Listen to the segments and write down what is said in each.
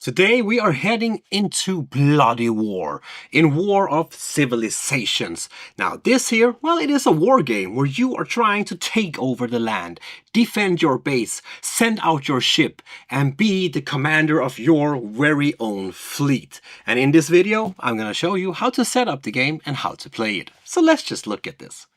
Today we are heading into bloody war, in War of Civilizations. Now this here, well, it is a war game where you are trying to take over the land, defend your base, send out your ship, and be the commander of your very own fleet. And in this video, I'm gonna show you how to set up the game and how to play it. So let's just look at this.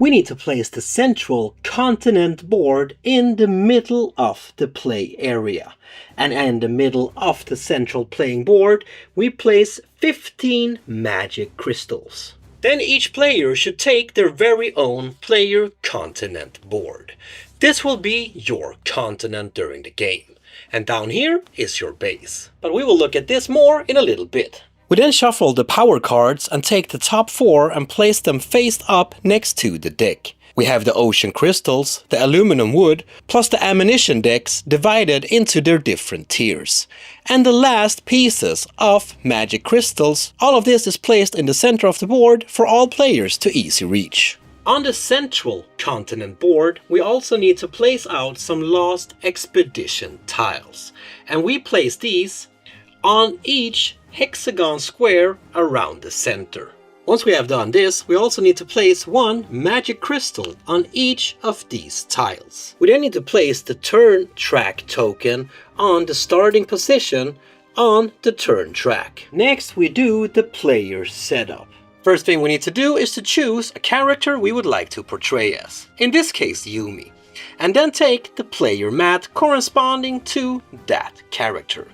We need to place the central continent board in the middle of the play area. And in the middle of the central playing board, we place 15 magic crystals. Then each player should take their very own player continent board. This will be your continent during the game. And down here is your base. But we will look at this more in a little bit. We then shuffle the power cards and take the top 4 and place them face up next to the deck. We have the ocean crystals, the aluminum wood, plus the ammunition decks divided into their different tiers. And the last pieces of magic crystals, all of this is placed in the center of the board for all players to easy reach. On the central continent board, we also need to place out some lost expedition tiles. And we place these on each hexagon square around the center. Once we have done this, we also need to place one magic crystal on each of these tiles. We then need to place the turn track token on the starting position on the turn track. Next, we do the player setup. First thing we need to do is to choose a character we would like to portray as. In this case, Yumi. And then take the player mat corresponding to that character.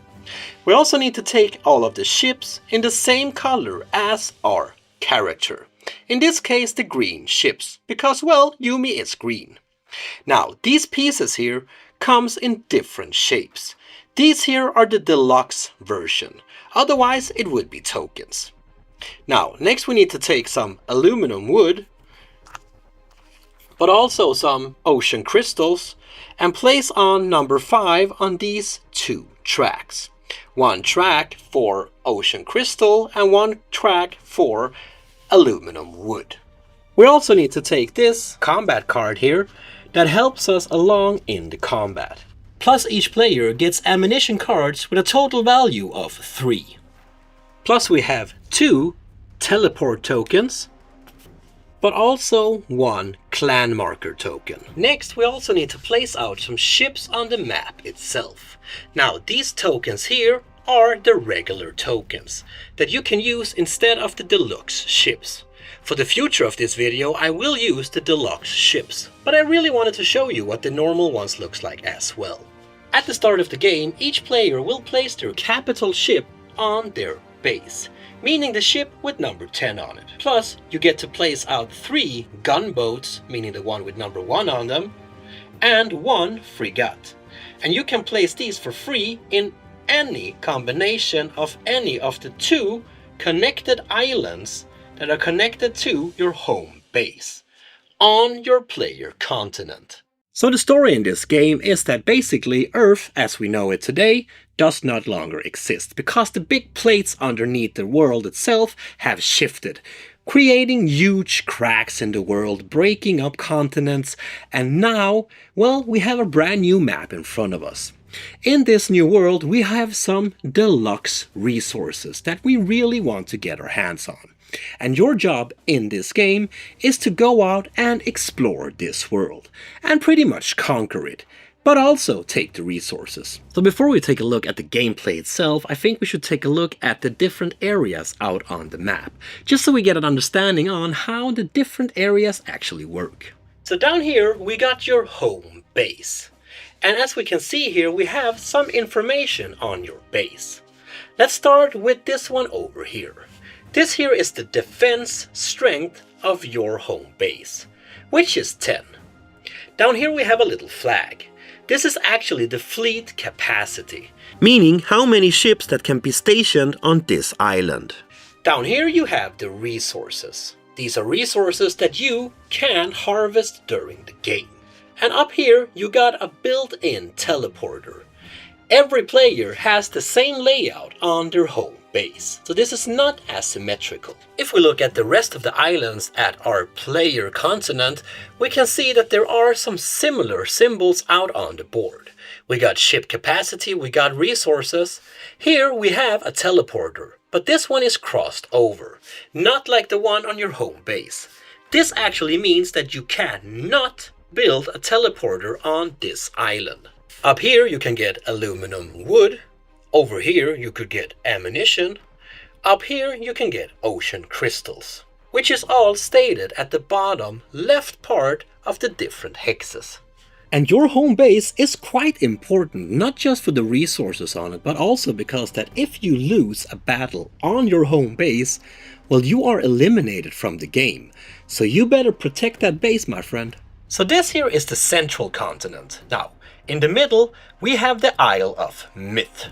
We also need to take all of the ships in the same color as our character. In this case, the green ships, because, well, Yumi is green. Now, these pieces here comes in different shapes. These here are the deluxe version, otherwise it would be tokens. Now, next we need to take some aluminum wood, but also some ocean crystals, and place on number 5 on these 2 tracks. One track for ocean crystal and one track for aluminum wood. We also need to take this combat card here that helps us along in the combat. Plus each player gets ammunition cards with a total value of 3. Plus we have 2 teleport tokens, but also 1 clan marker token. Next, we also need to place out some ships on the map itself. Now, these tokens here are the regular tokens that you can use instead of the deluxe ships. For the future of this video, I will use the deluxe ships, but I really wanted to show you what the normal ones looks like as well. At the start of the game, each player will place their capital ship on their base, meaning the ship with number 10 on it. Plus, you get to place out 3 gunboats, meaning the one with number 1 on them, and 1 frigate. And you can place these for free in any combination of any of the 2 connected islands that are connected to your home base on your player continent. So the story in this game is that basically Earth, as we know it today, does not longer exist because the big plates underneath the world itself have shifted, creating huge cracks in the world, breaking up continents, and now, well, we have a brand new map in front of us. In this new world, we have some deluxe resources that we really want to get our hands on. And your job in this game is to go out and explore this world and pretty much conquer it, but also take the resources. So before we take a look at the gameplay itself, I think we should take a look at the different areas out on the map, just so we get an understanding on how the different areas actually work. So down here we got your home base. And as we can see here, we have some information on your base. Let's start with this one over here. This here is the defense strength of your home base, which is 10. Down here we have a little flag. This is actually the fleet capacity, meaning how many ships that can be stationed on this island. Down here you have the resources. These are resources that you can harvest during the game. And up here you got a built-in teleporter. Every player has the same layout on their home base. So this is not asymmetrical. If we look at the rest of the islands at our player continent, we can see that there are some similar symbols out on the board. We got ship capacity, we got resources. Here we have a teleporter, but this one is crossed over, not like the one on your home base. This actually means that you cannot build a teleporter on this island. Up here you can get aluminum wood. Over here you could get ammunition. Up here you can get ocean crystals, which is all stated at the bottom left part of the different hexes. And your home base is quite important, not just for the resources on it, but also because that if you lose a battle on your home base, well, you are eliminated from the game. So you better protect that base, my friend. So this here is the central continent. Now, in the middle, we have the Isle of Myth.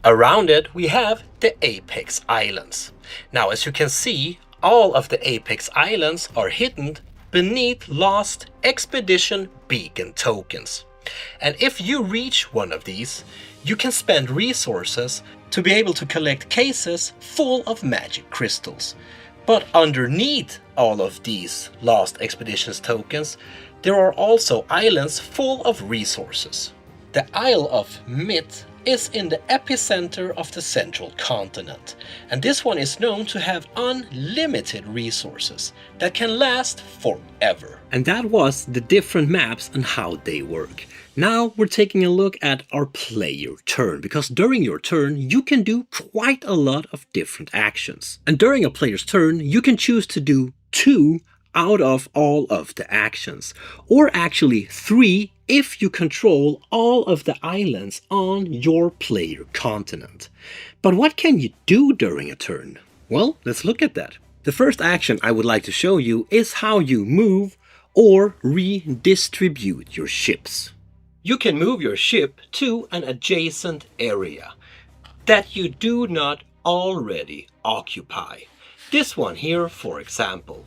Around it, we have the Apex Islands. Now, as you can see, all of the Apex Islands are hidden beneath lost expedition beacon tokens. And if you reach one of these, you can spend resources to be able to collect cases full of magic crystals. But underneath all of these lost expeditions tokens, there are also islands full of resources. The Isle of Myth is in the epicenter of the central continent, and this one is known to have unlimited resources that can last forever. And that was the different maps and how they work. Now we're taking a look at our player turn, because during your turn you can do quite a lot of different actions. And during a player's turn you can choose to do 2 out of all of the actions, or actually 3 if you control all of the islands on your player continent. But what can you do during a turn? Well, let's look at that. The first action I would like to show you is how you move or redistribute your ships. You can move your ship to an adjacent area that you do not already occupy. This one here, for example.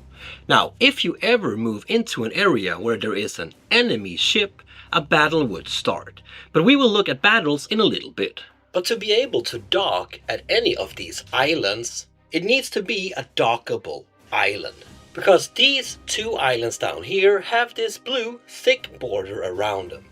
Now, if you ever move into an area where there is an enemy ship, a battle would start. But we will look at battles in a little bit. But to be able to dock at any of these islands, it needs to be a dockable island. Because these 2 islands down here have this blue thick border around them.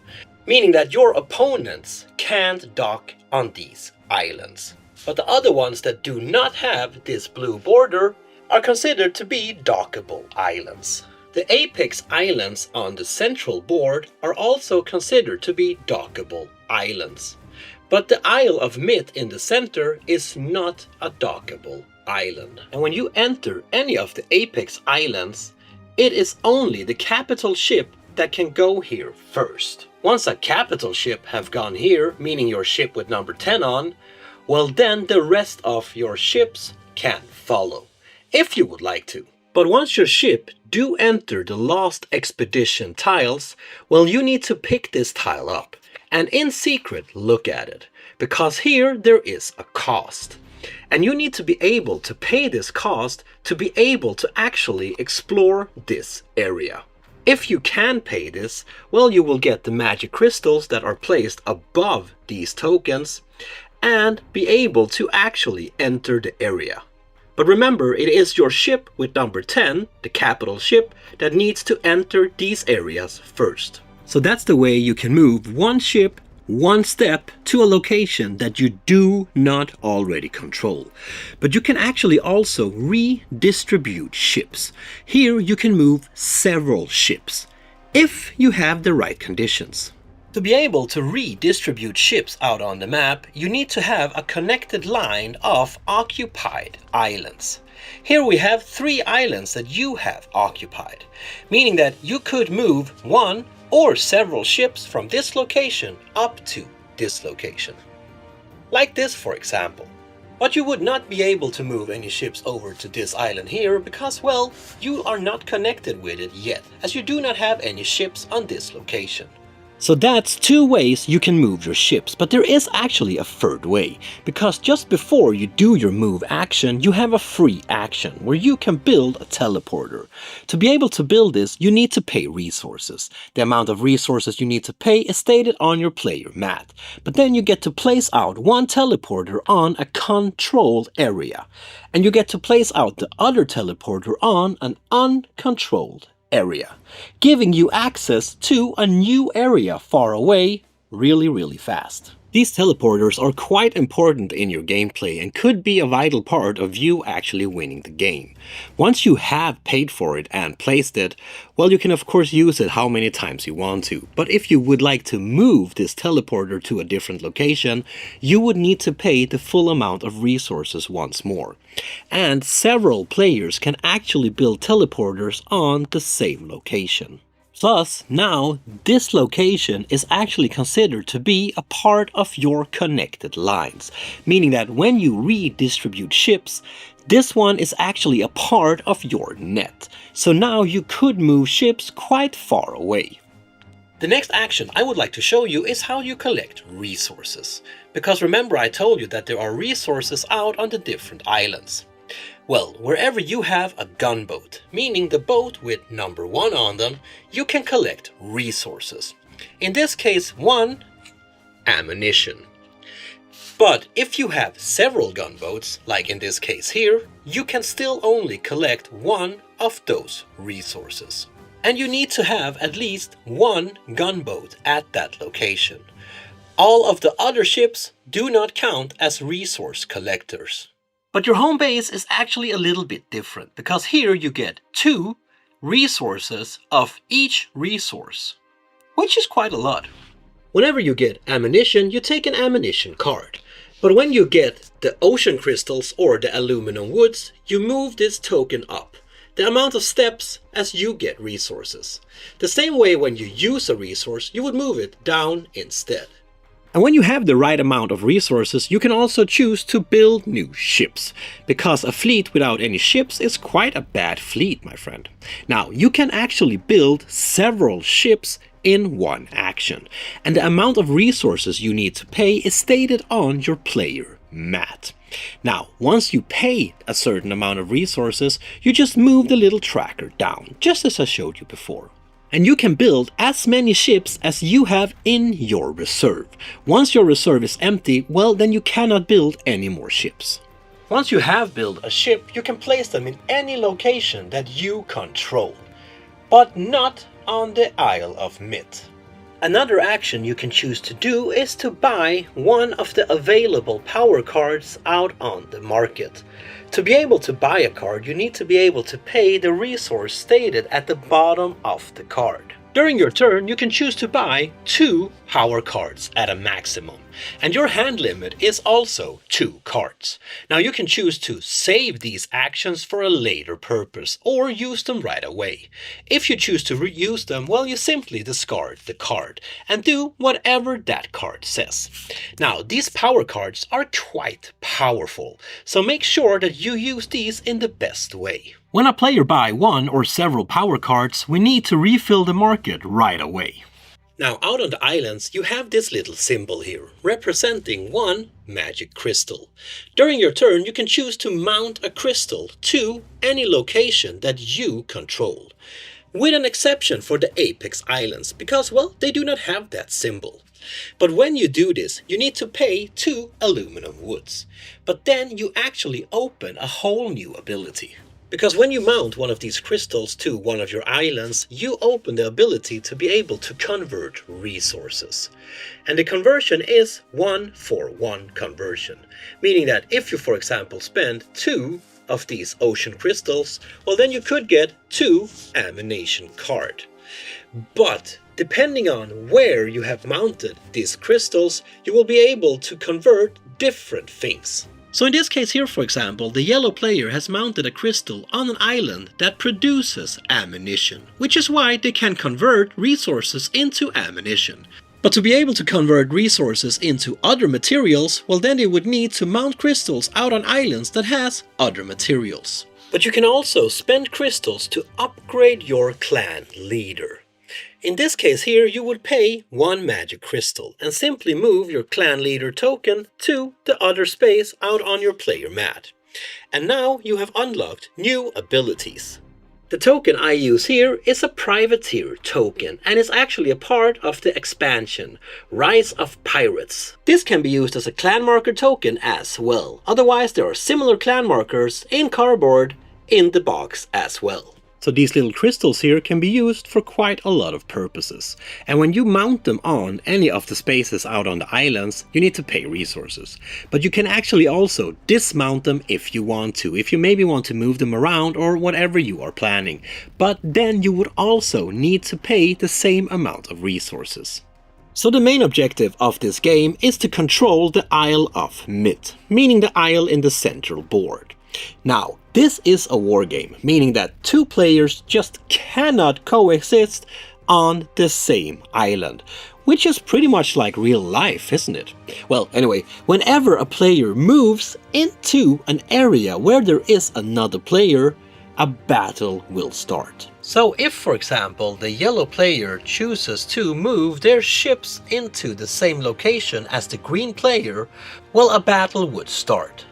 Meaning that your opponents can't dock on these islands. But the other ones that do not have this blue border are considered to be dockable islands. The Apex Islands on the central board are also considered to be dockable islands. But the Isle of Myth in the center is not a dockable island. And when you enter any of the Apex Islands, it is only the capital ship that can go here first. Once a capital ship have gone here, meaning your ship with number 10 on, well then the rest of your ships can follow, if you would like to. But once your ship do enter the lost expedition tiles, well, you need to pick this tile up and in secret look at it, because here there is a cost. And you need to be able to pay this cost to be able to actually explore this area. If you can pay this, well, you will get the magic crystals that are placed above these tokens and be able to actually enter the area. But remember, it is your ship with number 10, the capital ship, that needs to enter these areas first. So that's the way you can move one ship, one step to a location that you do not already control. But you can actually also redistribute ships. Here you can move several ships, if you have the right conditions. To be able to redistribute ships out on the map, you need to have a connected line of occupied islands. Here we have 3 islands that you have occupied, meaning that you could move 1 or several ships from this location up to this location. Like this, for example. But you would not be able to move any ships over to this island here because, well, you are not connected with it yet, as you do not have any ships on this location. So that's two ways you can move your ships, but there is actually a third way, because just before you do your move action, you have a free action where you can build a teleporter. To be able to build this, you need to pay resources. The amount of resources you need to pay is stated on your player mat, but then you get to place out one teleporter on a controlled area, and you get to place out the other teleporter on an uncontrolled area, giving you access to a new area far away really fast. These teleporters are quite important in your gameplay and could be a vital part of you actually winning the game. Once you have paid for it and placed it, well, you can of course use it how many times you want to, but if you would like to move this teleporter to a different location, you would need to pay the full amount of resources once more. And several players can actually build teleporters on the same location. Thus, now this location is actually considered to be a part of your connected lines, meaning that when you redistribute ships, this one is actually a part of your net. So now you could move ships quite far away. The next action I would like to show you is how you collect resources. Because remember I told you that there are resources out on the different islands. Well, wherever you have a gunboat, meaning the boat with number 1 on them, you can collect resources. In this case, 1, ammunition. But if you have several gunboats, like in this case here, you can still only collect 1 of those resources. And you need to have at least 1 gunboat at that location. All of the other ships do not count as resource collectors. But your home base is actually a little bit different, because here you get 2 resources of each resource, which is quite a lot. Whenever you get ammunition, you take an ammunition card. But when you get the ocean crystals or the aluminum woods, you move this token up, the amount of steps as you get resources. The same way when you use a resource, you would move it down instead. And when you have the right amount of resources, you can also choose to build new ships, because a fleet without any ships is quite a bad fleet, my friend. Now, you can actually build several ships in one action, and the amount of resources you need to pay is stated on your player mat. Now, once you pay a certain amount of resources, you just move the little tracker down, just as I showed you before. And you can build as many ships as you have in your reserve. Once your reserve is empty, well, then you cannot build any more ships. Once you have built a ship, you can place them in any location that you control, but not on the Isle of Myth. Another action you can choose to do is to buy one of the available power cards out on the market. To be able to buy a card, you need to be able to pay the resource stated at the bottom of the card. During your turn, you can choose to buy 2 power cards at a maximum, and your hand limit is also 2 cards. Now you can choose to save these actions for a later purpose or use them right away. If you choose to reuse them, well, you simply discard the card and do whatever that card says. Now, these power cards are quite powerful, so make sure that you use these in the best way. When a player buys 1 or several power cards, we need to refill the market right away. Now, out on the islands, you have this little symbol here, representing 1 magic crystal. During your turn, you can choose to mount a crystal to any location that you control, with an exception for the Apex Islands, because, well, they do not have that symbol. But when you do this, you need to pay 2 aluminum woods. But then you actually open a whole new ability. Because when you mount one of these crystals to one of your islands, you open the ability to be able to convert resources. And the conversion is 1-for-1 conversion, meaning that if you, for example, spend 2 of these ocean crystals, well, then you could get 2 ammunition card. But depending on where you have mounted these crystals, you will be able to convert different things. So in this case here, for example, the yellow player has mounted a crystal on an island that produces ammunition, which is why they can convert resources into ammunition. But to be able to convert resources into other materials, well, then they would need to mount crystals out on islands that has other materials. But you can also spend crystals to upgrade your clan leader. In this case here, you would pay 1 magic crystal and simply move your clan leader token to the other space out on your player mat. And now you have unlocked new abilities. The token I use here is a privateer token and is actually a part of the expansion, Rise of Pirates. This can be used as a clan marker token as well. Otherwise, there are similar clan markers in cardboard in the box as well. So these little crystals here can be used for quite a lot of purposes. And when you mount them on any of the spaces out on the islands, you need to pay resources. But you can actually also dismount them if you want to. If you maybe want to move them around or whatever you are planning. But then you would also need to pay the same amount of resources. So the main objective of this game is to control the Isle of Myth, meaning the isle in the central board. Now, this is a war game, meaning that 2 players just cannot coexist on the same island, which is pretty much like real life, isn't it? Well, anyway, whenever a player moves into an area where there is another player, a battle will start. So if, for example, the yellow player chooses to move their ships into the same location as the green player, well, a battle would start.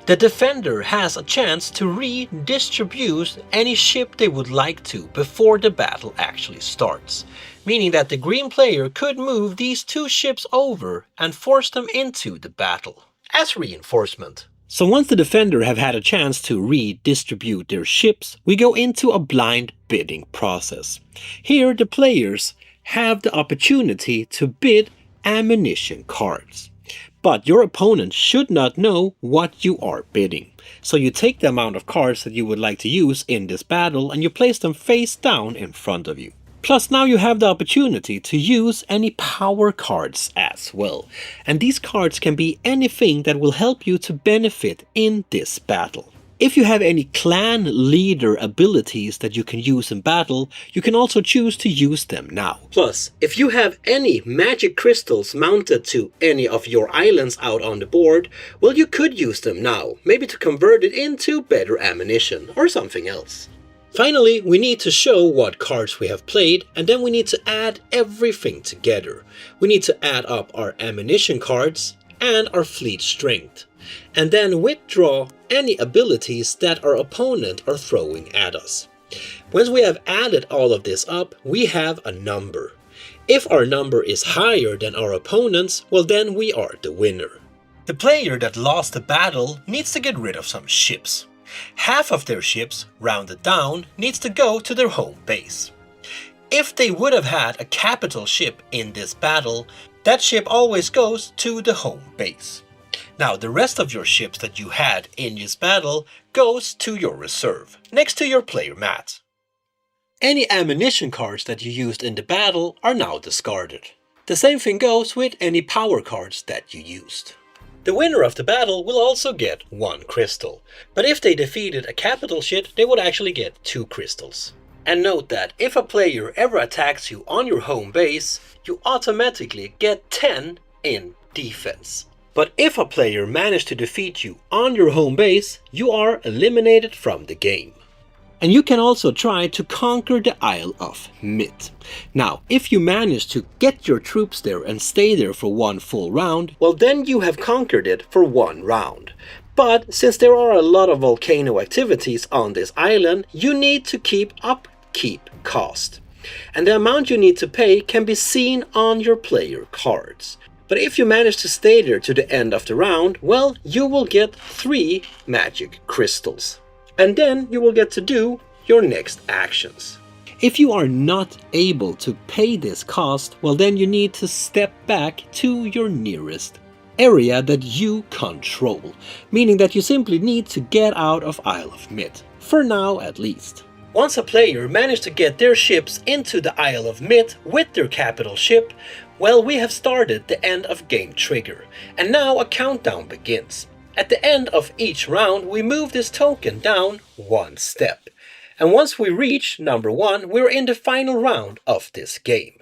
The defender has a chance to redistribute any ship they would like to before the battle actually starts, meaning that the green player could move these 2 ships over and force them into the battle as reinforcement. So once the defender have had a chance to redistribute their ships, we go into a blind bidding process. Here the players have the opportunity to bid ammunition cards. But your opponent should not know what you are bidding. So you take the amount of cards that you would like to use in this battle and you place them face down in front of you. Plus now you have the opportunity to use any power cards as well. And these cards can be anything that will help you to benefit in this battle. If you have any clan leader abilities that you can use in battle, you can also choose to use them now. Plus, if you have any magic crystals mounted to any of your islands out on the board, well, you could use them now, maybe to convert it into better ammunition or something else. Finally, we need to show what cards we have played, and then we need to add everything together. We need to add up our ammunition cards and our fleet strength, and then withdraw any abilities that our opponent are throwing at us. Once we have added all of this up, we have a number. If our number is higher than our opponent's, well, then we are the winner. The player that lost the battle needs to get rid of some ships. Half of their ships, rounded down, needs to go to their home base. If they would have had a capital ship in this battle, that ship always goes to the home base. Now, the rest of your ships that you had in this battle goes to your reserve, next to your player mat. Any ammunition cards that you used in the battle are now discarded. The same thing goes with any power cards that you used. The winner of the battle will also get 1 crystal, but if they defeated a capital ship, they would actually get 2 crystals. And note that if a player ever attacks you on your home base, you automatically get 10 in defense. But if a player managed to defeat you on your home base, you are eliminated from the game. And you can also try to conquer the Isle of Myth. Now, if you manage to get your troops there and stay there for 1 full round, well, then you have conquered it for 1 round. But since there are a lot of volcano activities on this island, you need to keep upkeep cost. And the amount you need to pay can be seen on your player cards. But if you manage to stay there to the end of the round, well, you will get 3 magic crystals. And then you will get to do your next actions. If you are not able to pay this cost, well, then you need to step back to your nearest area that you control, meaning that you simply need to get out of Isle of Myth, for now at least. Once a player managed to get their ships into the Isle of Myth with their capital ship, well, we have started the end of game trigger, and now a countdown begins. At the end of each round, we move this token down 1 step. And once we reach number 1, we're in the final round of this game.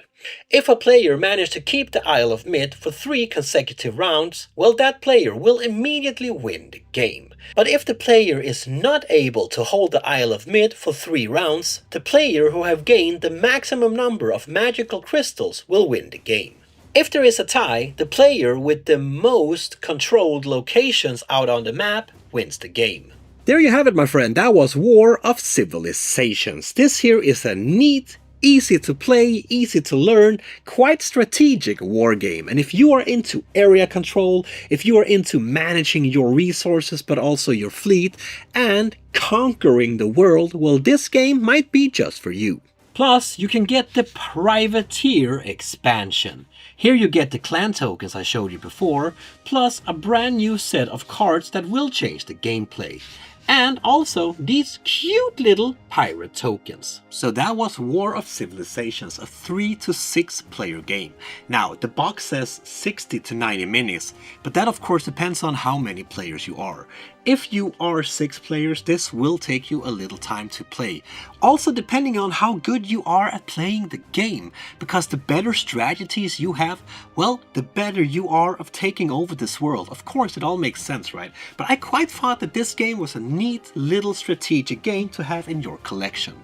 If a player managed to keep the Isle of Myth for 3 consecutive rounds, well, that player will immediately win the game. But if the player is not able to hold the Isle of Mid for 3 rounds, the player who have gained the maximum number of magical crystals will win the game. If there is a tie, the player with the most controlled locations out on the map wins the game. There you have it, my friend. That was War of Civilizations. This here is a neat, easy to play, easy to learn, quite strategic war game. And if you are into area control, if you are into managing your resources but also your fleet and conquering the world, well, this game might be just for you. Plus, you can get the Privateer expansion. Here you get the clan tokens I showed you before, plus a brand new set of cards that will change the gameplay. And also these cute little pirate tokens. So that was War of Civilizations, a 3 to 6 player game. Now the box says 60 to 90 minutes, but that of course depends on how many players you are. If you are 6 players, this will take you a little time to play. Also depending on how good you are at playing the game, because the better strategies you have, well, the better you are of taking over this world. Of course, it all makes sense, right? But I quite thought that this game was a neat little strategic game to have in your collection.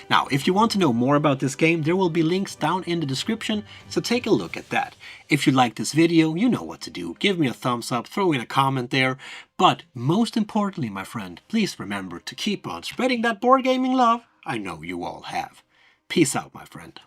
Now, if you want to know more about this game, there will be links down in the description, so take a look at that. If you like this video, you know what to do. Give me a thumbs up, throw in a comment there. But most importantly, my friend, please remember to keep on spreading that board gaming love I know you all have. Peace out, my friend.